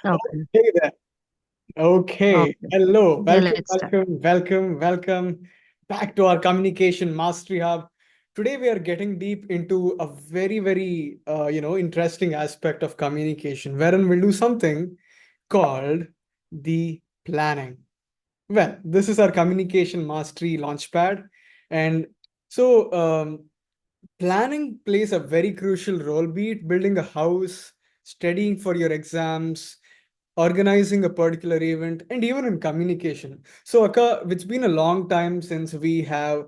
Okay. Okay then. Okay. Okay. Hello. Yeah, Welcome, let's start. welcome, welcome, welcome back to our Communication Mastery Hub. Today we are getting deep into a very interesting aspect of communication, wherein we'll do something called the planning. Well, this is our Communication Mastery Launchpad. And so planning plays a very crucial role, be it building a house, studying for your exams, organizing a particular event, and even in communication. So, Akka, it's been a long time since we have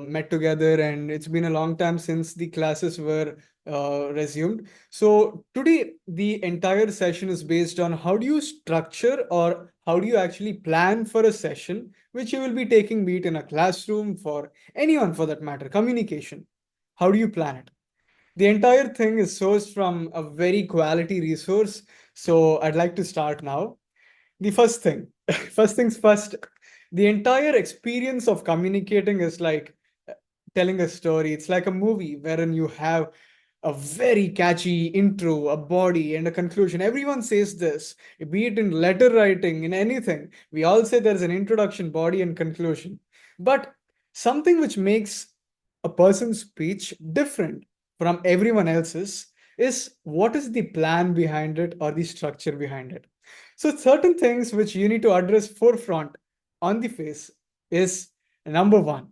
met together, and it's been a long time since the classes were resumed. So, today, the entire session is based on how do you structure or how do you actually plan for a session which you will be taking, be it in a classroom, for anyone for that matter, communication. How do you plan it? The entire thing is sourced from a very quality resource. So I'd like to start now. The first thing, first things first, the entire experience of communicating is like telling a story. It's like a movie wherein you have a very catchy intro, a body, and a conclusion. Everyone says this, be it in letter writing, in anything. We all say there's an introduction, body, and conclusion. But something which makes a person's speech different from everyone else's is what is the plan behind it or the structure behind it. So certain things which you need to address forefront on the face is number one,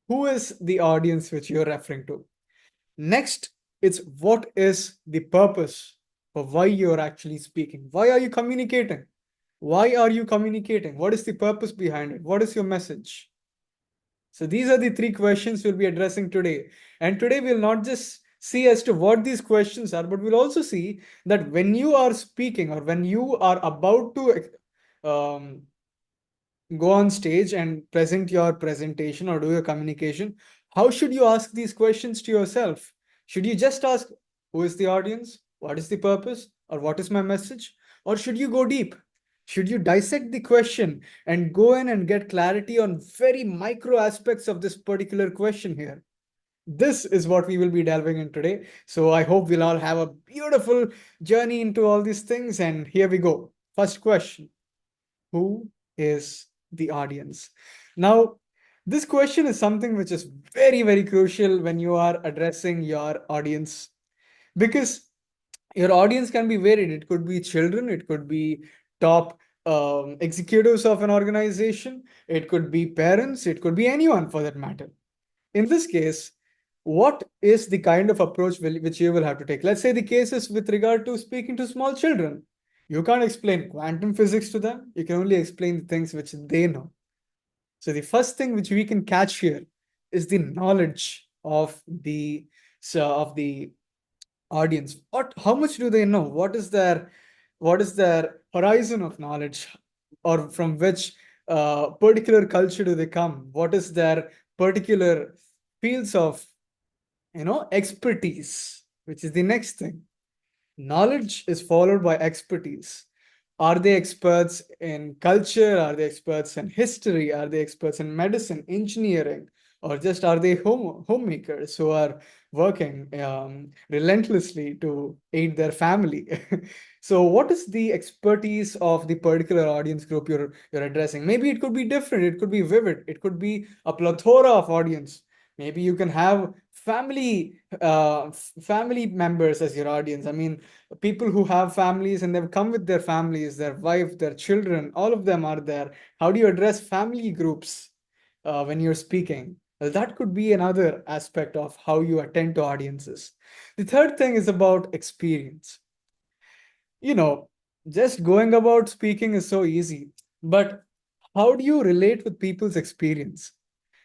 who is the audience which you're referring to? Next, it's what is the purpose for why you're actually speaking? Why are you communicating? Why are you communicating? What is the purpose behind it? What is your message? So these are the three questions we'll be addressing today. And today we'll not just see as to what these questions are, but we'll also see that when you are speaking or when you are about to um, go on stage and present your presentation or do your communication, how should you ask these questions to yourself? Should you just ask, who is the audience? What is the purpose? Or what is my message? Or should you go deep? Should you dissect the question and go in and get clarity on very micro aspects of this particular question here? This is what we will be delving in today. So I hope we'll all have a beautiful journey into all these things. And here we go. First question, who is the audience? Now, this question is something which is very crucial when you are addressing your audience, because your audience can be varied. It could be children, it could be top executives of an organization, it could be parents, it could be anyone for that matter. In this case, what is the kind of approach which you will have to take? Let's say the case is with regard to speaking to small children. You can't explain quantum physics to them. You can only explain the things which they know. So the first thing which we can catch here is the knowledge of the audience. How much do they know? What is their horizon of knowledge, or from which particular culture do they come? What is their particular fields of expertise, which is the next thing. Knowledge is followed by expertise. Are they experts in culture? Are they experts in history? Are they experts in medicine, engineering? Or just are they homemakers who are working relentlessly to aid their family? So, what is the expertise of the particular audience group you're addressing? Maybe it could be different. It could be vivid. It could be a plethora of audience. Maybe you can have family members as your audience. I mean, people who have families and they've come with their families, their wife, their children, all of them are there. How do you address family groups when you're speaking? Well, that could be another aspect of how you attend to audiences. The third thing is about experience. You know, just going about speaking is so easy, but how do you relate with people's experience?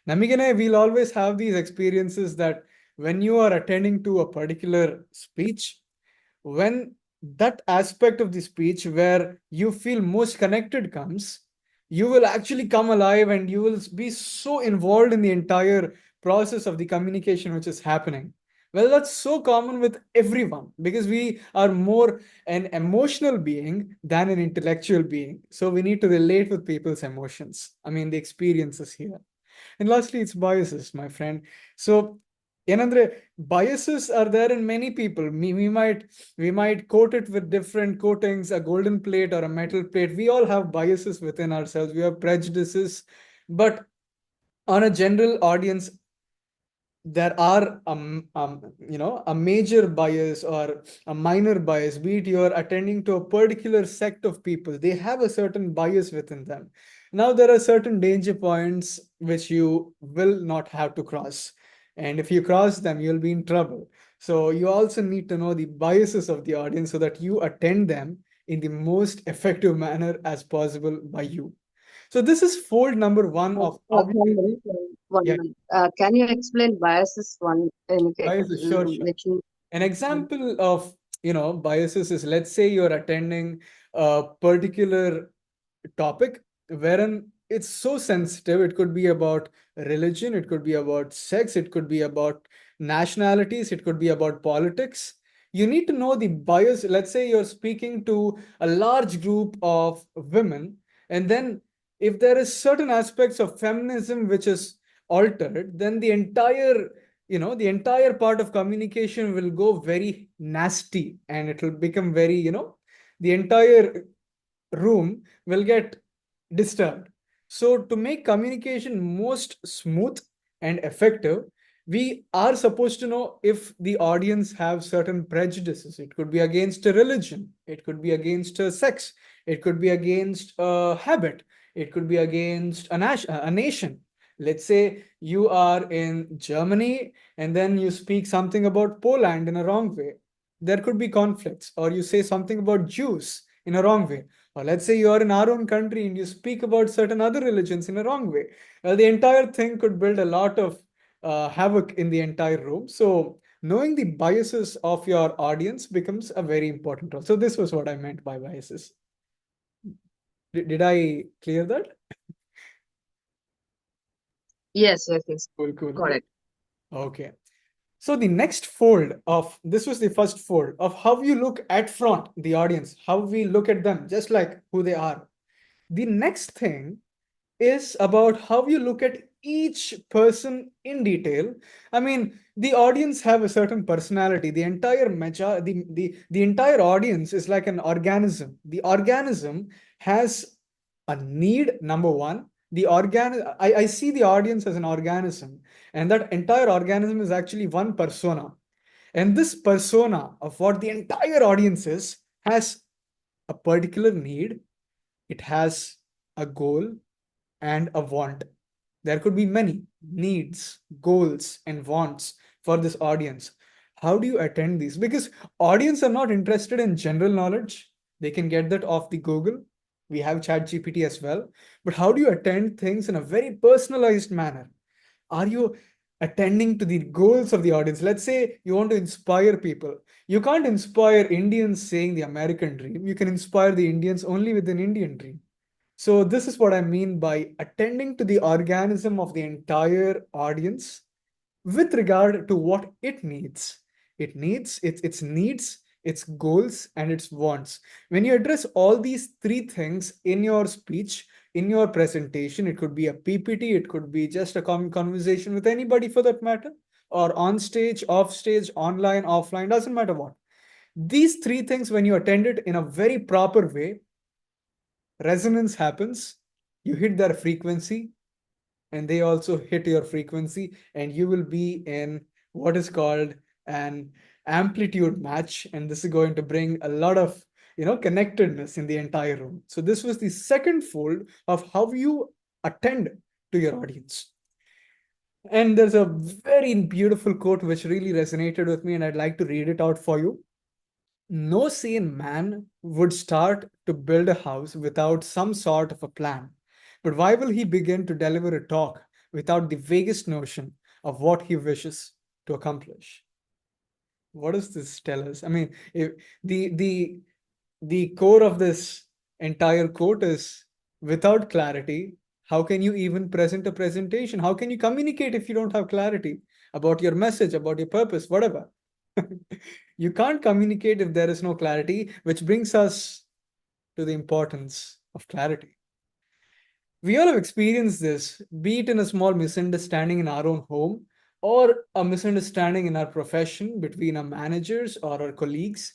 Namigane, we'll always have these experiences that when you are attending to a particular speech, when that aspect of the speech where you feel most connected comes, you will actually come alive and you will be so involved in the entire process of the communication which is happening. Well, that's so common with everyone because we are more an emotional being than an intellectual being. So we need to relate with people's emotions. I mean, the experiences here. And lastly, it's biases, my friend. So ಏನಂದ್ರೆ biases are there in many people. We might coat it with different coatings, a golden plate or a metal plate. We all have biases within ourselves. We have prejudices, but on a general audience, there are a major bias or a minor bias. Be it you're attending to a particular sect of people, they have a certain bias within them. Now there are certain danger points which you will not have to cross, and if you cross them, you'll be in trouble. So you also need to know the biases of the audience so that you attend them in the most effective manner as possible by you. So this is fold number one of how we One minute, yeah, one minute. Can you explain biases one in biases, sure, sure. which you- An example of biases is, let's say you're attending a particular topic wherein it's so sensitive. It could be about religion, it could be about sex, it could be about nationalities, it could be about politics. You need to know the bias. Let's say you're speaking to a large group of women, and then if there is certain aspects of feminism which is altered, then the entire part of communication will go very nasty, and it will become very, the entire room will get disturbed. So to make communication most smooth and effective, we are supposed to know if the audience have certain prejudices. It could be against a religion, it could be against a sex, it could be against a habit, it could be against a nation. Let's say you are in Germany and then you speak something about Poland in a wrong way. There could be conflicts. Or you say something about Jews in a wrong way. Or let's say you are in our own country and you speak about certain other religions in a wrong way. Well, the entire thing could build a lot of havoc in the entire room. So knowing the biases of your audience becomes a very important role. So this was what I meant by biases. Did I clear that? Yes, yes, yes. Cool, cool, cool. Correct. Okay. So the next fold of this was the first fold of how you look at front the audience, how we look at them, just like who they are. The next thing is about how you look at each person in detail. I mean, the audience have a certain personality. The entire audience is like an organism. The organism has a need, number one. I see the audience as an organism, and that entire organism is actually one persona. And this persona of what the entire audience is has a particular need, it has a goal, and a want. There could be many needs, goals, and wants for this audience. How do you attend these? Because audience are not interested in general knowledge. They can get that off the Google. We have ChatGPT as well. But how do you attend things in a very personalized manner? Are you attending to the goals of the audience? Let's say you want to inspire people. You can't inspire Indians saying the American dream. You can inspire the Indians only with an Indian dream. So this is what I mean by attending to the organism of the entire audience with regard to what it needs. It needs its needs, its goals, and its wants. When you address all these three things in your speech, in your presentation, it could be a PPT, it could be just a conversation with anybody for that matter, or on stage, off stage, online, offline, doesn't matter what. These three things, when you attend it in a very proper way, resonance happens, you hit their frequency, and they also hit your frequency, and you will be in what is called an amplitude match, and this is going to bring a lot of connectedness in the entire room. So this was the second fold of how you attend to your audience. And there's a very beautiful quote which really resonated with me, and I'd like to read it out for you. No sane man would start to build a house without some sort of a plan. But why will he begin to deliver a talk without the vaguest notion of what he wishes to accomplish? What does this tell us? I mean, if the core of this entire quote is, without clarity, how can you even present a presentation? How can you communicate if you don't have clarity about your message, about your purpose, whatever? You can't communicate if there is no clarity, which brings us to the importance of clarity. We all have experienced this, be it in a small misunderstanding in our own home, or a misunderstanding in our profession between our managers or our colleagues.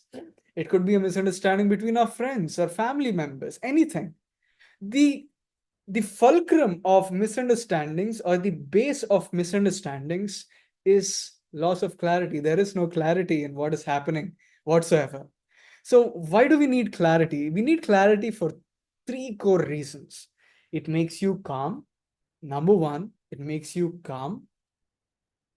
It could be a misunderstanding between our friends or family members, anything. The the fulcrum of misunderstandings or the base of misunderstandings is loss of clarity. There is no clarity in what is happening whatsoever. So, why do we need clarity? We need clarity for three core reasons. It makes you calm. Number one, it makes you calm.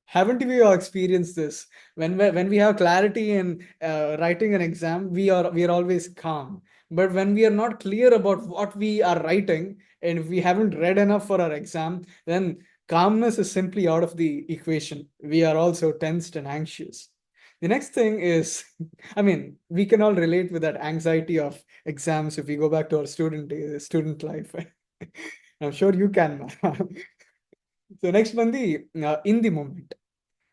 Haven't we all experienced this? When we have clarity in writing an exam, we are always calm. But when we are not clear about what we are writing and we haven't read enough for our exam, then calmness is simply out of the equation. We are also tensed and anxious. The next thing is, I mean, we can all relate with that anxiety of exams if we go back to our student days, student life. I'm sure you can. So next one, the in the moment.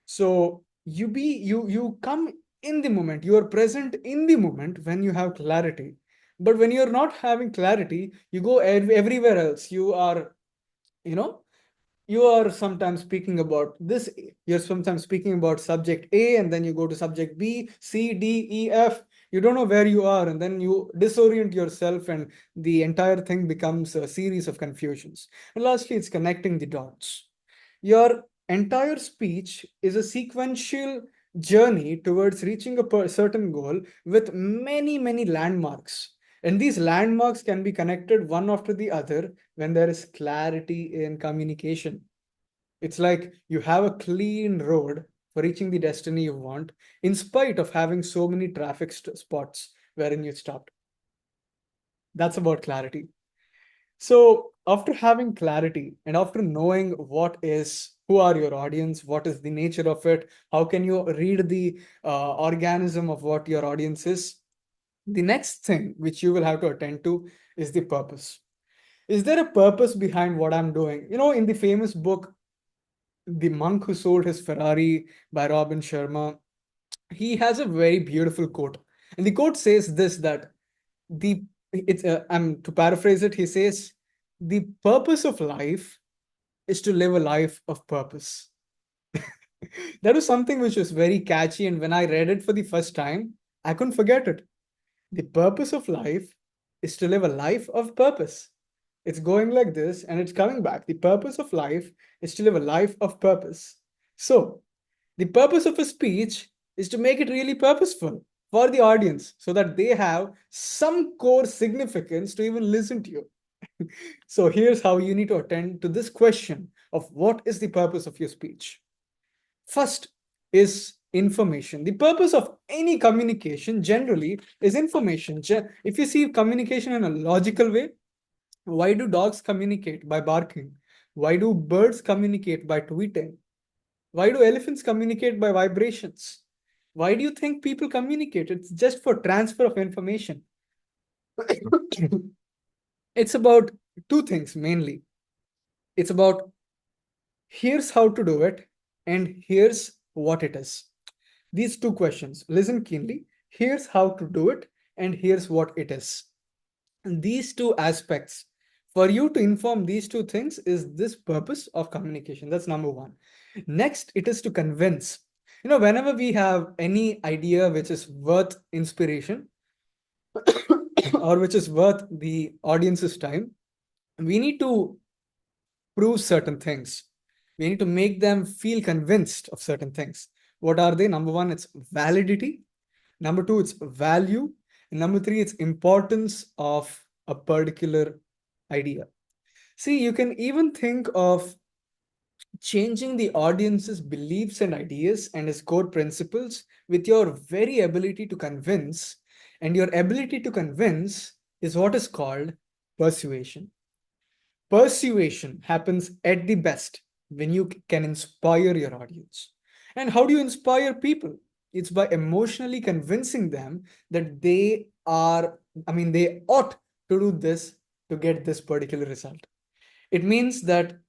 So you come in the moment. You are present in the moment when you have clarity. But when you're not having clarity, you go everywhere else. You know, you are sometimes speaking about this. You're sometimes speaking about subject A, and then you go to subject B, C, D, E, F. You don't know where you are, and then you disorient yourself, and the entire thing becomes a series of confusions. And lastly, it's connecting the dots. Your entire speech is a sequential journey towards reaching a certain goal with many, many landmarks. And these landmarks can be connected one after the other when there is clarity in communication. It's like you have a clean road for reaching the destiny you want, in spite of having so many traffic spots wherein you stopped. That's about clarity. So after having clarity and after knowing who are your audience, what is the nature of it, how can you read the organism of what your audience is, the next thing which you will have to attend to is the purpose. Is there a purpose behind what I'm doing? In the famous book, The Monk Who Sold His Ferrari by Robin Sharma, he has a very beautiful quote. And the quote says this, that the it's I'm to paraphrase it, he says, the purpose of life is to live a life of purpose. That was something which was very catchy, and when I read it for the first time, I couldn't forget it. The purpose of life is to live a life of purpose. It's going like this and it's coming back. The purpose of life is to live a life of purpose. So the purpose of a speech is to make it really purposeful for the audience so that they have some core significance to even listen to you. So here's how you need to attend to this question of what is the purpose of your speech. First is information. The purpose of any communication generally is information. If you see communication in a logical way, why do dogs communicate by barking? Why do birds communicate by tweeting? Why do elephants communicate by vibrations? Why do you think people communicate? It's just for transfer of information. It's about two things mainly. It's about here's how to do it, and here's what it is. These two questions, listen keenly. Here's how to do it, and here's what it is. And these two aspects, for you to inform these two things, is this purpose of communication. That's number one. Next, it is to convince. Whenever we have any idea which is worth inspiration or which is worth the audience's time, we need to prove certain things. We need to make them feel convinced of certain things. What are they? Number one, it's validity. Number two, it's value. And number three, it's importance of a particular idea. See, you can even think of changing the audience's beliefs and ideas and its core principles with your very ability to convince. And your ability to convince is what is called persuasion. Persuasion happens at the best when you can inspire your audience. And how do you inspire people? It's by emotionally convincing them that they ought to do this to get this particular result. It means that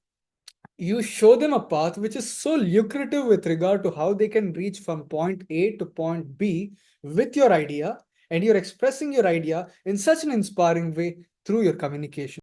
you show them a path which is so lucrative with regard to how they can reach from point A to point B with your idea, and you're expressing your idea in such an inspiring way through your communication.